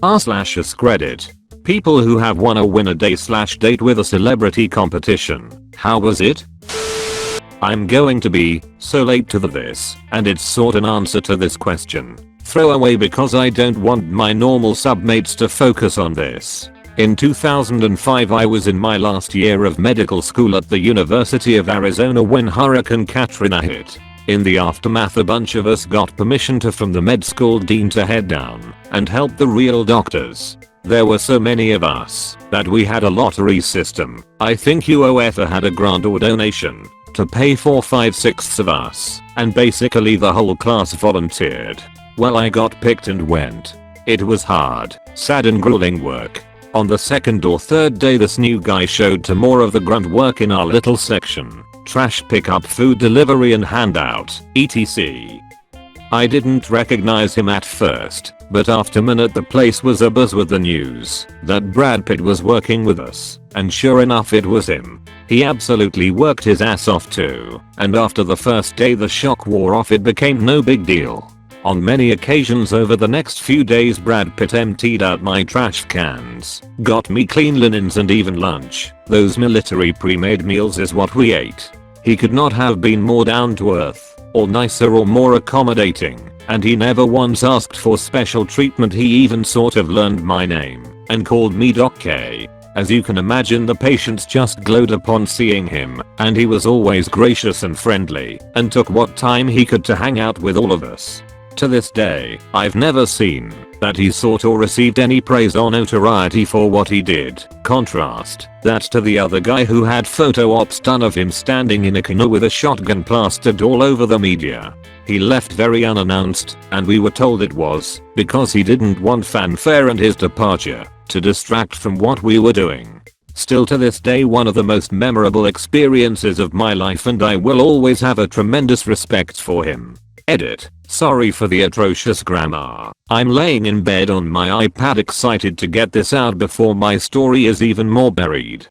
r/AskReddit. People who have won a win-a-day/date with a celebrity competition. How was it? I'm going to be so late to this, and it's sort an answer to this question. Throwaway because I don't want my normal submates to focus on this. In 2005 I was in my last year of medical school at the University of Arizona when Hurricane Katrina hit. In the aftermath a bunch of us got permission from the med school dean to head down and help the real doctors. There were so many of us that we had a lottery system. I think UOF had a grant or donation to pay for 5/6 of us, and basically the whole class volunteered. Well, I got picked and went. It was hard, sad and grueling work. On the second or third day this new guy showed to more of the grunt work in our little section. Trash pickup, food delivery and handout, etc. I didn't recognize him at first, but after a minute the place was abuzz with the news that Brad Pitt was working with us, and sure enough it was him. He absolutely worked his ass off too, and after the first day the shock wore off. It became no big deal. On many occasions over the next few days Brad Pitt emptied out my trash cans, got me clean linens and even lunch. Those military pre-made meals is what we ate. He could not have been more down to earth, or nicer or more accommodating, and he never once asked for special treatment. He even sort of learned my name and called me Takei. As you can imagine, the patients just glowed upon seeing him, and he was always gracious and friendly and took what time he could to hang out with all of us. To this day, I've never seen that he sought or received any praise or notoriety for what he did. Contrast that to the other guy who had photo ops done of him standing in a canoe with a shotgun plastered all over the media. He left very unannounced, and we were told it was because he didn't want fanfare and his departure to distract from what we were doing. Still to this day one of the most memorable experiences of my life, and I will always have a tremendous respect for him. Edit. Sorry for the atrocious grammar. I'm laying in bed on my iPad excited to get this out before my story is even more buried.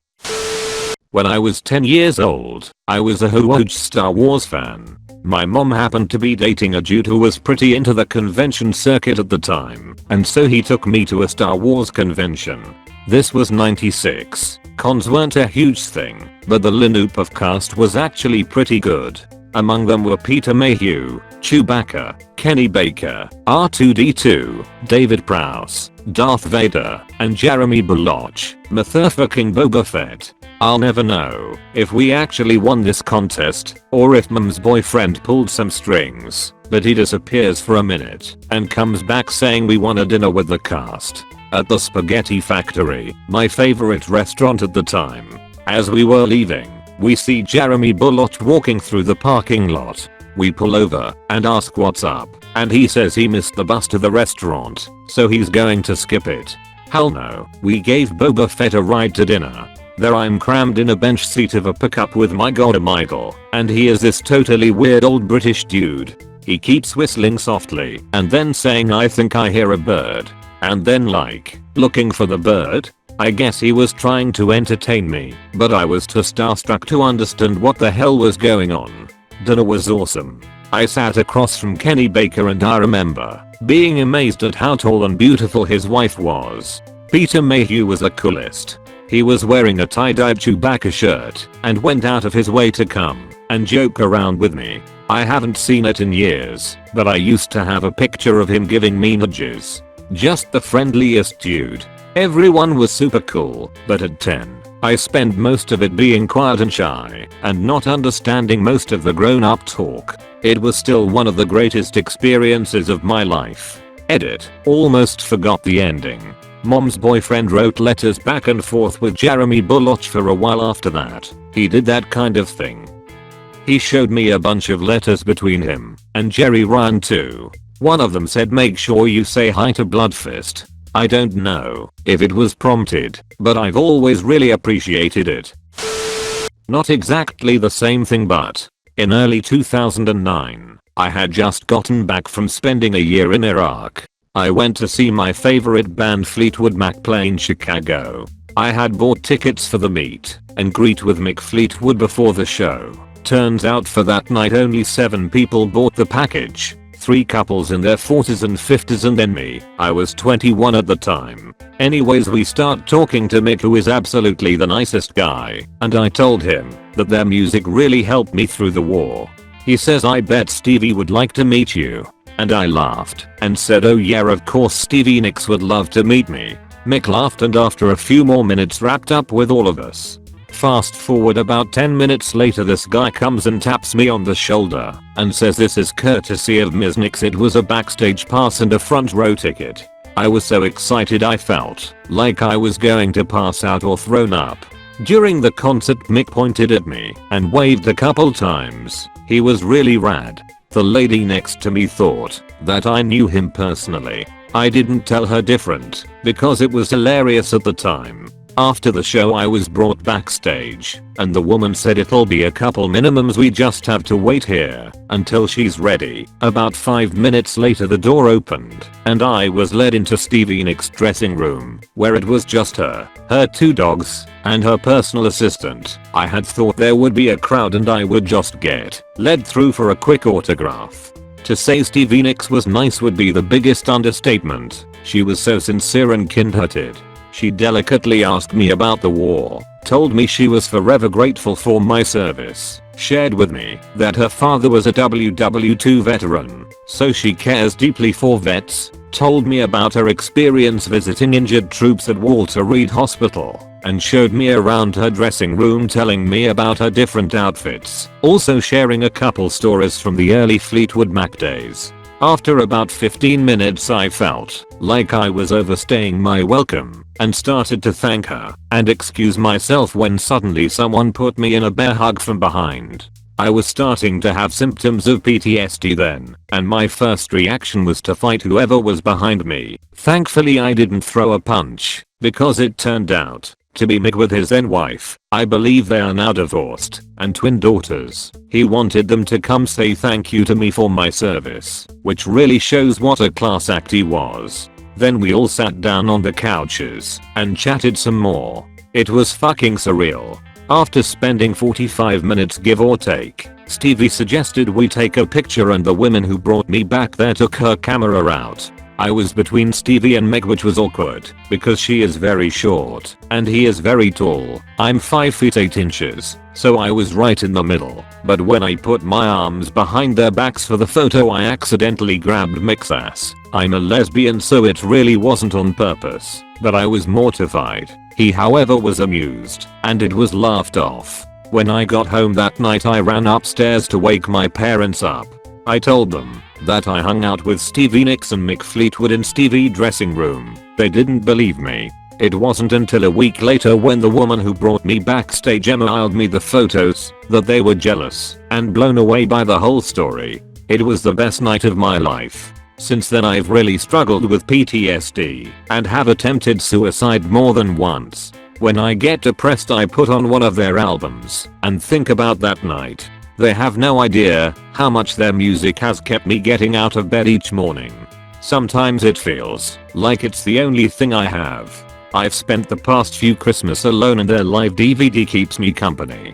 When I was 10 years old, I was a huge Star Wars fan. My mom happened to be dating a dude who was pretty into the convention circuit at the time, and so he took me to a Star Wars convention. This was '96. Cons weren't a huge thing, but the lineup of cast was actually pretty good. Among them were Peter Mayhew, Chewbacca, Kenny Baker, R2-D2, David Prowse, Darth Vader, and Jeremy Bulloch, motherfucking Boba Fett. I'll never know if we actually won this contest or if Mom's boyfriend pulled some strings, but he disappears for a minute and comes back saying we won a dinner with the cast at the Spaghetti Factory, my favorite restaurant at the time. As we were leaving, we see Jeremy Bulloch walking through the parking lot. We pull over and ask what's up, and he says he missed the bus to the restaurant, so he's going to skip it. Hell no, we gave Boba Fett a ride to dinner. There I'm crammed in a bench seat of a pickup with my goddamn idol, and he is this totally weird old British dude. He keeps whistling softly and then saying I think I hear a bird, and then like looking for the bird. I guess he was trying to entertain me, but I was too starstruck to understand what the hell was going on. Dinner was awesome. I sat across from Kenny Baker and I remember being amazed at how tall and beautiful his wife was. Peter Mayhew was the coolest. He was wearing a tie-dyed Chewbacca shirt and went out of his way to come and joke around with me. I haven't seen it in years, but I used to have a picture of him giving me nudges. Just the friendliest dude. Everyone was super cool, but at 10, I spent most of it being quiet and shy and not understanding most of the grown-up talk. It was still one of the greatest experiences of my life. Edit. Almost forgot the ending. Mom's boyfriend wrote letters back and forth with Jeremy Bulloch for a while after that. He did that kind of thing. He showed me a bunch of letters between him and Jerry Ryan too. One of them said make sure you say hi to Bloodfist. I don't know if it was prompted, but I've always really appreciated it. Not exactly the same thing, but in early 2009, I had just gotten back from spending a year in Iraq. I went to see my favorite band Fleetwood Mac play in Chicago. I had bought tickets for the meet and greet with Mick Fleetwood before the show. Turns out for that night only 7 people bought the package. 3 couples in their 40s and 50s and then me. I was 21 at the time. Anyways, we start talking to Mick, who is absolutely the nicest guy, and I told him that their music really helped me through the war. He says, I bet Stevie would like to meet you. And I laughed and said, oh yeah, of course Stevie Nicks would love to meet me. Mick laughed and after a few more minutes wrapped up with all of us. Fast forward about 10 minutes later, this guy comes and taps me on the shoulder and says, this is courtesy of Ms. Nicks. It was a backstage pass and a front row ticket. I was so excited I felt like I was going to pass out or thrown up. During the concert, Mick pointed at me and waved a couple times. He was really rad. The lady next to me thought that I knew him personally. I didn't tell her different because it was hilarious at the time. After the show I was brought backstage and the woman said, it'll be a couple minimums, we just have to wait here until she's ready. About 5 minutes later the door opened and I was led into Stevie Nicks' dressing room where it was just her 2 dogs, and her personal assistant. I had thought there would be a crowd and I would just get led through for a quick autograph. To say Stevie Nicks was nice would be the biggest understatement. She was so sincere and kind-hearted. She delicately asked me about the war, told me she was forever grateful for my service, shared with me that her father was a WW2 veteran, so she cares deeply for vets, told me about her experience visiting injured troops at Walter Reed Hospital, and showed me around her dressing room, telling me about her different outfits, also sharing a couple stories from the early Fleetwood Mac days. After about 15 minutes I felt like I was overstaying my welcome and started to thank her and excuse myself when suddenly someone put me in a bear hug from behind. I was starting to have symptoms of PTSD then, and my first reaction was to fight whoever was behind me. Thankfully I didn't throw a punch because it turned out to be Mick with his then wife. I believe they are now divorced and twin daughters. He wanted them to come say thank you to me for my service, which really shows what a class act he was. Then we all sat down on the couches and chatted some more. It was fucking surreal. After spending 45 minutes give or take, Stevie suggested we take a picture and the woman who brought me back there took her camera out. I was between Stevie and Meg, which was awkward because she is very short and he is very tall. I'm 5 feet 8 inches, so I was right in the middle. But when I put my arms behind their backs for the photo I accidentally grabbed Mick's ass. I'm a lesbian, so it really wasn't on purpose, but I was mortified. He however was amused and it was laughed off. When I got home that night I ran upstairs to wake my parents up. I told them that I hung out with Stevie Nicks and Mick Fleetwood in Stevie's dressing room. They didn't believe me. It wasn't until a week later, when the woman who brought me backstage emailed me the photos, that they were jealous and blown away by the whole story. It was the best night of my life. Since then I've really struggled with PTSD and have attempted suicide more than once. When I get depressed I put on one of their albums and think about that night. They have no idea how much their music has kept me getting out of bed each morning. Sometimes it feels like it's the only thing I have. I've spent the past few Christmas alone and their live DVD keeps me company.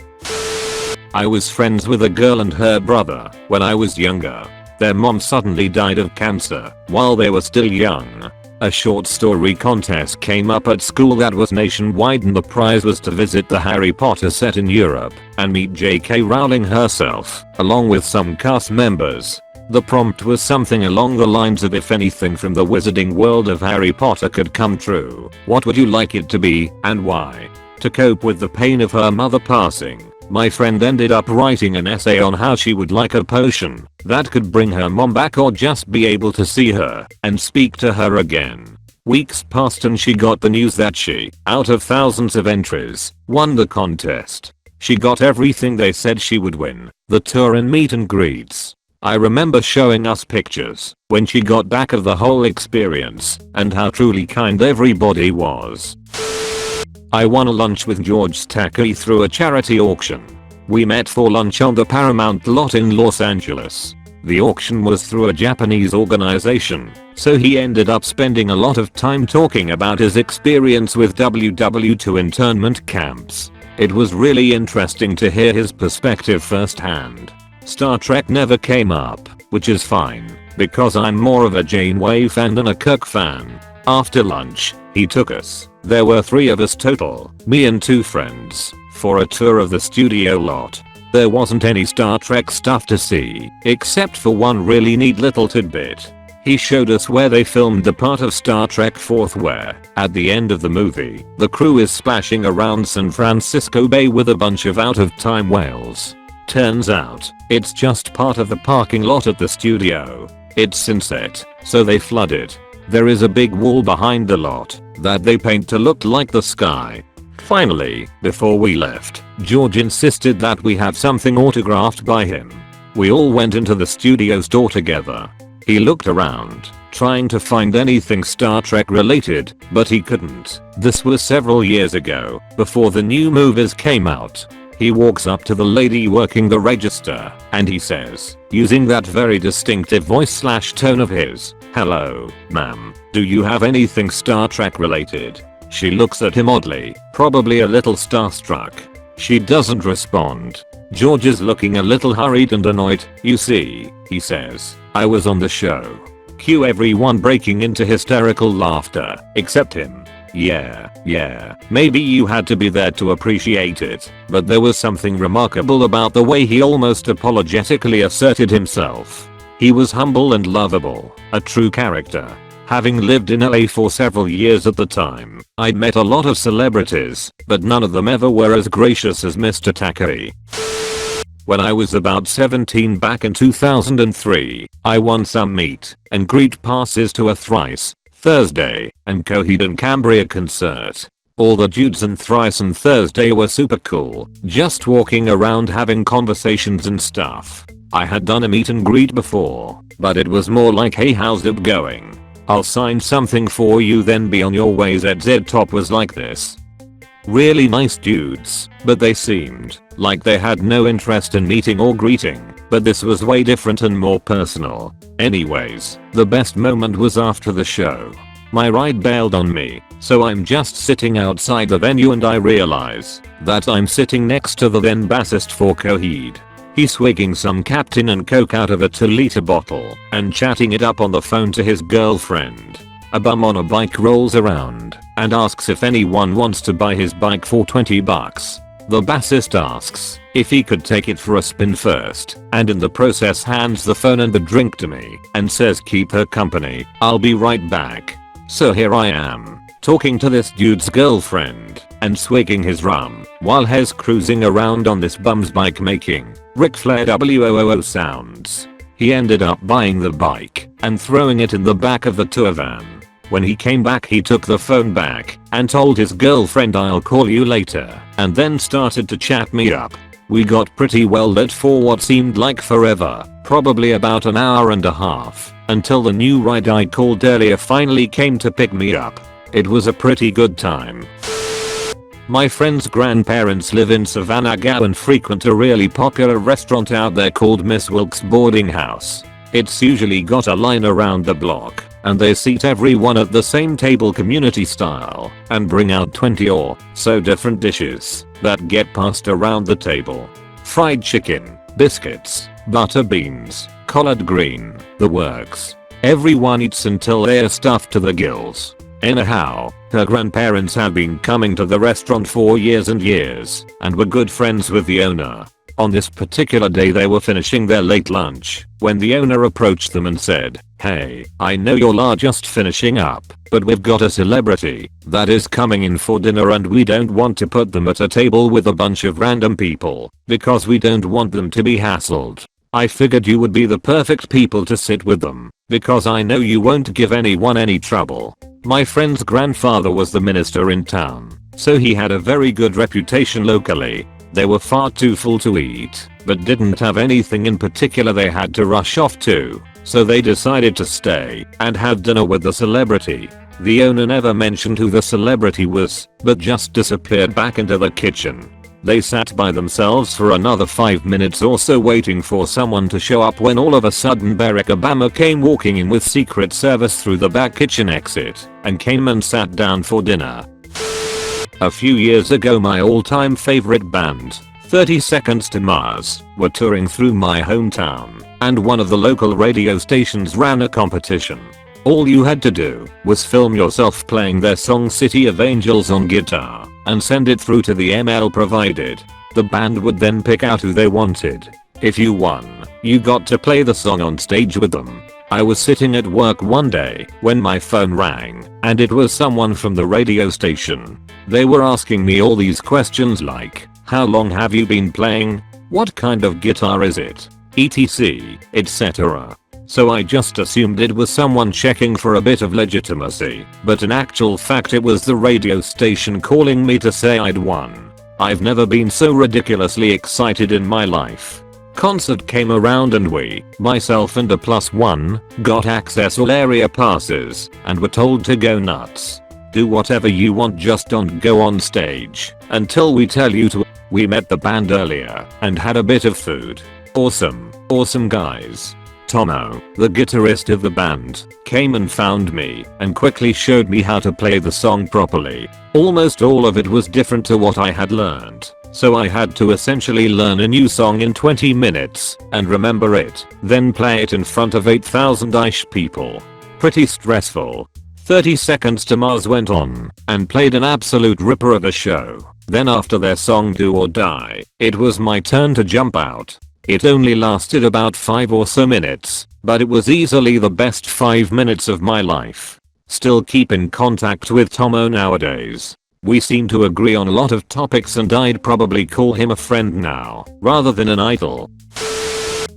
I was friends with a girl and her brother when I was younger. Their mom suddenly died of cancer while they were still young. A short story contest came up at school that was nationwide and the prize was to visit the Harry Potter set in Europe and meet J.K. Rowling herself, along with some cast members. The prompt was something along the lines of, if anything from the wizarding world of Harry Potter could come true, what would you like it to be and why? To cope with the pain of her mother passing, my friend ended up writing an essay on how she would like a potion that could bring her mom back or just be able to see her and speak to her again. Weeks passed and she got the news that she, out of thousands of entries, won the contest. She got everything they said she would win, the tour and meet and greets. I remember showing us pictures when she got back of the whole experience and how truly kind everybody was. I won a lunch with George Takei through a charity auction. We met for lunch on the Paramount lot in Los Angeles. The auction was through a Japanese organization, so he ended up spending a lot of time talking about his experience with WW2 internment camps. It was really interesting to hear his perspective firsthand. Star Trek never came up, which is fine. because I'm more of a Janeway fan than a Kirk fan. After lunch, he took us, there were 3 of us total, me and 2 friends, for a tour of the studio lot. There wasn't any Star Trek stuff to see, except for one really neat little tidbit. He showed us where they filmed the part of Star Trek 4th where, at the end of the movie, the crew is splashing around San Francisco Bay with a bunch of out-of-time whales. Turns out, it's just part of the parking lot at the studio. It's sunset, so they flood it. There is a big wall behind the lot that they paint to look like the sky. Finally, before we left, George insisted that we have something autographed by him. We all went into the studio store together. He looked around, trying to find anything Star Trek related, but he couldn't. This was several years ago, before the new movies came out. He walks up to the lady working the register, and he says, using that very distinctive voice/tone of his, "Hello, ma'am, do you have anything Star Trek related?" She looks at him oddly, probably a little starstruck. She doesn't respond. George is looking a little hurried and annoyed. "You see," he says, "I was on the show." Cue everyone breaking into hysterical laughter, except him. Yeah, maybe you had to be there to appreciate it, but there was something remarkable about the way he almost apologetically asserted himself. He was humble and lovable, a true character. Having lived in LA for several years at the time, I'd met a lot of celebrities, but none of them ever were as gracious as Mr. Takei. When I was about 17 back in 2003, I won some meet and greet passes to a Thrice, Thursday, and Coheed and Cambria concert. All the dudes in Thrice and Thursday were super cool, just walking around having conversations and stuff. I had done a meet and greet before, but it was more like, "Hey, how's it going? I'll sign something for you, then be on your way." ZZ Top was like this. Really nice dudes, but they seemed like they had no interest in meeting or greeting, but this was way different and more personal. Anyways, the best moment was after the show. My ride bailed on me, so I'm just sitting outside the venue and I realize that I'm sitting next to the then bassist for Coheed. He's swigging some Captain and Coke out of a 2-liter bottle and chatting it up on the phone to his girlfriend. A bum on a bike rolls around and asks if anyone wants to buy his bike for $20. The bassist asks if he could take it for a spin first, and in the process hands the phone and the drink to me and says, "Keep her company, I'll be right back." So here I am, talking to this dude's girlfriend and swigging his rum while he's cruising around on this bum's bike making Ric Flair WOOO sounds. He ended up buying the bike and throwing it in the back of the tour van. When he came back, he took the phone back and told his girlfriend, "I'll call you later," and then started to chat me up. We got pretty well lit for what seemed like forever, probably about an hour and a half, until the new ride I called earlier finally came to pick me up. It was a pretty good time. My friend's grandparents live in Savannah Gap and frequent a really popular restaurant out there called Miss Wilkes Boarding House. It's usually got a line around the block, and they seat everyone at the same table community style and bring out 20 or so different dishes that get passed around the table. Fried chicken, biscuits, butter beans, collard green, the works. Everyone eats until they're stuffed to the gills. Anyhow, her grandparents have been coming to the restaurant for years and years and were good friends with the owner. On this particular day they were finishing their late lunch when the owner approached them and said, "Hey, I know you're just finishing up, but we've got a celebrity that is coming in for dinner and we don't want to put them at a table with a bunch of random people because we don't want them to be hassled. I figured you would be the perfect people to sit with them because I know you won't give anyone any trouble." My friend's grandfather was the minister in town, so he had a very good reputation locally. They were far too full to eat, but didn't have anything in particular they had to rush off to, so they decided to stay and have dinner with the celebrity. The owner never mentioned who the celebrity was, but just disappeared back into the kitchen. They sat by themselves for another 5 minutes or so waiting for someone to show up when all of a sudden Barack Obama came walking in with Secret Service through the back kitchen exit and came and sat down for dinner. A few years ago my all-time favorite band, 30 Seconds to Mars were touring through my hometown, and one of the local radio stations ran a competition. All you had to do was film yourself playing their song City of Angels on guitar and send it through to the ML provided. The band would then pick out who they wanted. If you won, you got to play the song on stage with them. I was sitting at work one day when my phone rang, and it was someone from the radio station. They were asking me all these questions like, how long have you been playing? What kind of guitar is it? etc, etc. So I just assumed it was someone checking for a bit of legitimacy, but in actual fact it was the radio station calling me to say I'd won. I've never been so ridiculously excited in my life. Concert came around and we, myself and a +1, got access all area passes and were told to go nuts. Do whatever you want, just don't go on stage until we tell you to. We met the band earlier and had a bit of food. Awesome guys. Tomo, the guitarist of the band, came and found me and quickly showed me how to play the song properly. Almost all of it was different to what I had learned, so I had to essentially learn a new song in 20 minutes and remember it, then play it in front of 8,000-ish people. Pretty stressful. 30 Seconds to Mars went on and played an absolute ripper of a show. Then after their song Do or Die, it was my turn to jump out. It only lasted about 5 or so minutes, but it was easily the best 5 minutes of my life. Still keep in contact with Tomo nowadays. We seem to agree on a lot of topics and I'd probably call him a friend now, rather than an idol.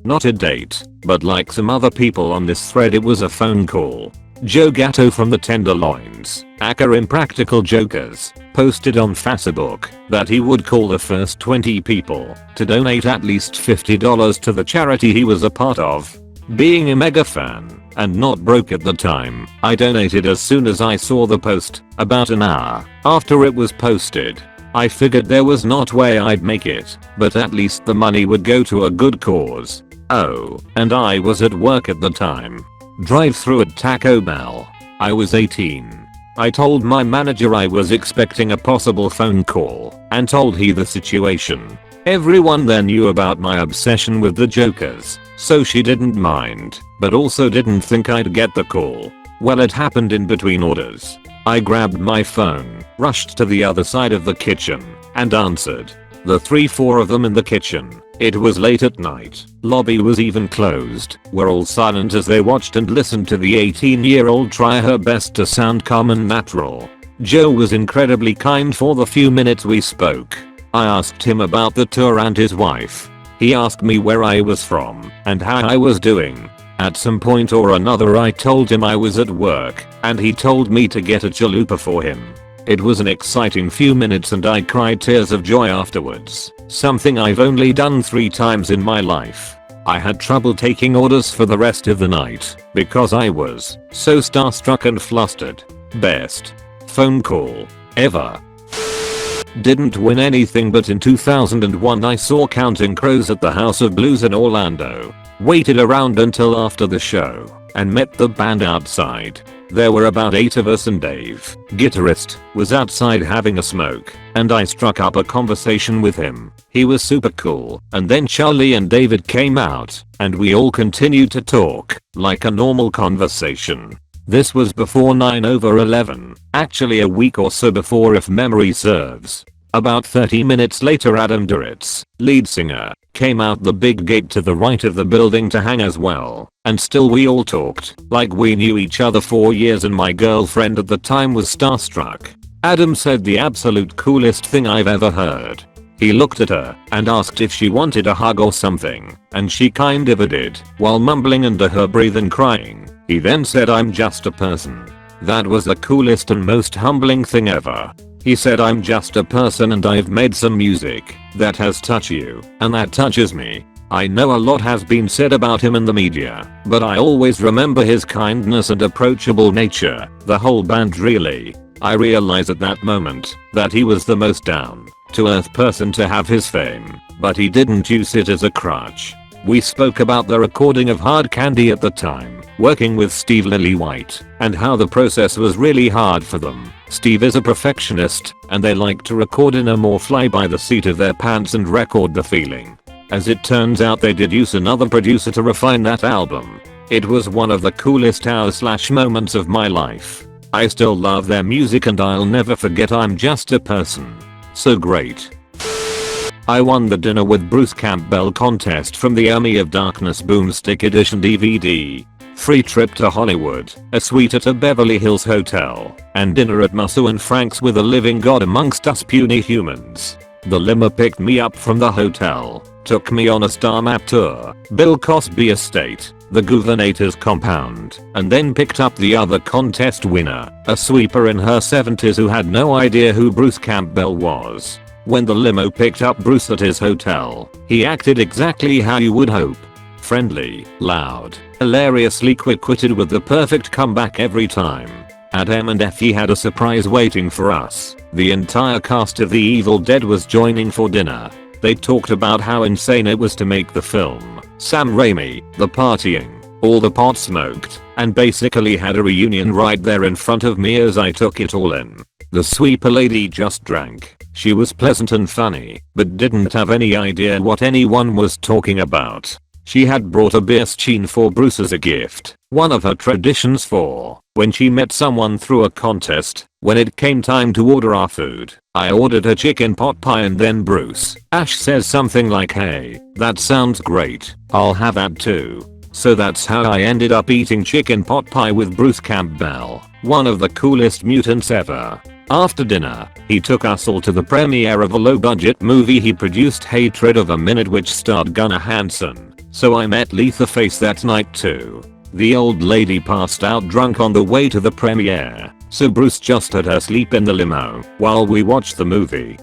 Not a date, but like some other people on this thread, it was a phone call. Joe Gatto from the Tenderloins, aka Impractical Jokers, posted on Facebook that he would call the first 20 people to donate at least $50 to the charity he was a part of. Being a mega fan and not broke at the time, I donated as soon as I saw the post, about an hour after it was posted. I figured there was not way I'd make it, but at least the money would go to a good cause. Oh, and I was at work at the time. Drive-through at Taco Bell. I was 18. I told my manager I was expecting a possible phone call and told he the situation. Everyone there knew about my obsession with the Jokers, so she didn't mind, but also didn't think I'd get the call. Well, it happened in between orders. I grabbed my phone, rushed to the other side of the kitchen, and answered. The 3-4 of them in the kitchen. It was late at night. Lobby was even closed. Were all silent as they watched and listened to the 18-year-old try her best to sound calm and natural. Joe was incredibly kind for the few minutes we spoke. I asked him about the tour and his wife. He asked me where I was from and how I was doing. At some point or another I told him I was at work and he told me to get a chalupa for him. It was an exciting few minutes and I cried tears of joy afterwards, something I've only done 3 times in my life. I had trouble taking orders for the rest of the night because I was so starstruck and flustered. Best phone call ever. Didn't win anything, but in 2001 I saw Counting Crows at the House of Blues in Orlando. Waited around until after the show and met the band outside. There were about 8 of us and Dave, guitarist, was outside having a smoke, and I struck up a conversation with him. He was super cool, and then Charlie and David came out, and we all continued to talk, like a normal conversation. This was before 9/11, actually a week or so before if memory serves. About 30 minutes later Adam Duritz, lead singer, came out the big gate to the right of the building to hang as well, and still we all talked like we knew each other for years, and my girlfriend at the time was starstruck. Adam said the absolute coolest thing I've ever heard. He looked at her and asked if she wanted a hug or something, and she kind of did, while mumbling under her breath and crying. He then said, "I'm just a person." That was the coolest and most humbling thing ever. He said, "I'm just a person and I've made some music that has touched you, and that touches me." I know a lot has been said about him in the media, but I always remember his kindness and approachable nature. The whole band really. I realized at that moment that he was the most down to earth person to have his fame, but he didn't use it as a crutch. We spoke about the recording of Hard Candy at the time, working with Steve Lillywhite, and how the process was really hard for them. Steve is a perfectionist, and they like to record in a more fly by the seat of their pants and record the feeling. As it turns out, they did use another producer to refine that album. It was one of the coolest hours/moments of my life. I still love their music and I'll never forget I'm Just a Person. So great. I won the Dinner with Bruce Campbell contest from the Army of Darkness Boomstick Edition DVD. Free trip to Hollywood, a suite at a Beverly Hills hotel, and dinner at Musso and Frank's with a living god amongst us puny humans. The limo picked me up from the hotel, took me on a star map tour, Bill Cosby estate, the governor's compound, and then picked up the other contest winner, a sweeper in her 70s who had no idea who Bruce Campbell was. When the limo picked up Bruce at his hotel, he acted exactly how you would hope. Friendly, loud, hilariously quick-witted with the perfect comeback every time. At M&F he had a surprise waiting for us. The entire cast of The Evil Dead was joining for dinner. They talked about how insane it was to make the film, Sam Raimi, the partying, all the pot smoked, and basically had a reunion right there in front of me as I took it all in. The sweeper lady just drank. She was pleasant and funny, but didn't have any idea what anyone was talking about. She had brought a beer stein for Bruce as a gift, one of her traditions for when she met someone through a contest. When it came time to order our food, I ordered a chicken pot pie and then Bruce. Ash says something like, "Hey, that sounds great, I'll have that too." So that's how I ended up eating chicken pot pie with Bruce Campbell, one of the coolest mutants ever. After dinner, he took us all to the premiere of a low-budget movie he produced, Hatred of a Minute, which starred Gunnar Hansen. So I met Lethaface that night too. The old lady passed out drunk on the way to the premiere, so Bruce just had her sleep in the limo while we watched the movie.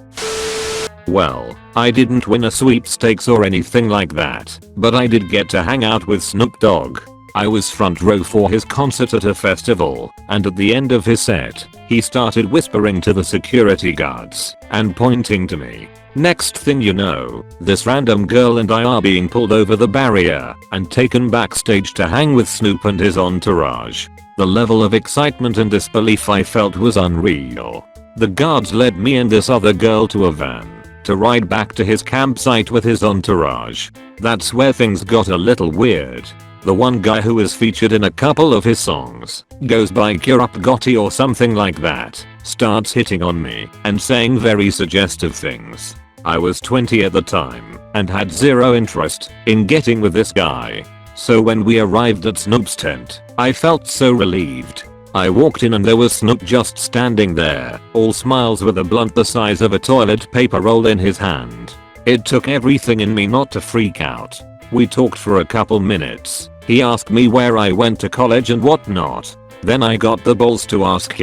Well, I didn't win a sweepstakes or anything like that, but I did get to hang out with Snoop Dogg. I was front row for his concert at a festival, and at the end of his set, he started whispering to the security guards and pointing to me. Next thing you know, this random girl and I are being pulled over the barrier and taken backstage to hang with Snoop and his entourage. The level of excitement and disbelief I felt was unreal. The guards led me and this other girl to a van to ride back to his campsite with his entourage. That's where things got a little weird. The one guy who is featured in a couple of his songs, goes by Kirup Gotti or something like that, starts hitting on me and saying very suggestive things. I was 20 at the time and had zero interest in getting with this guy. So when we arrived at Snoop's tent, I felt so relieved. I walked in and there was Snoop just standing there, all smiles with a blunt the size of a toilet paper roll in his hand. It took everything in me not to freak out. We talked for a couple minutes. He asked me where I went to college and whatnot. Then I got the balls to ask him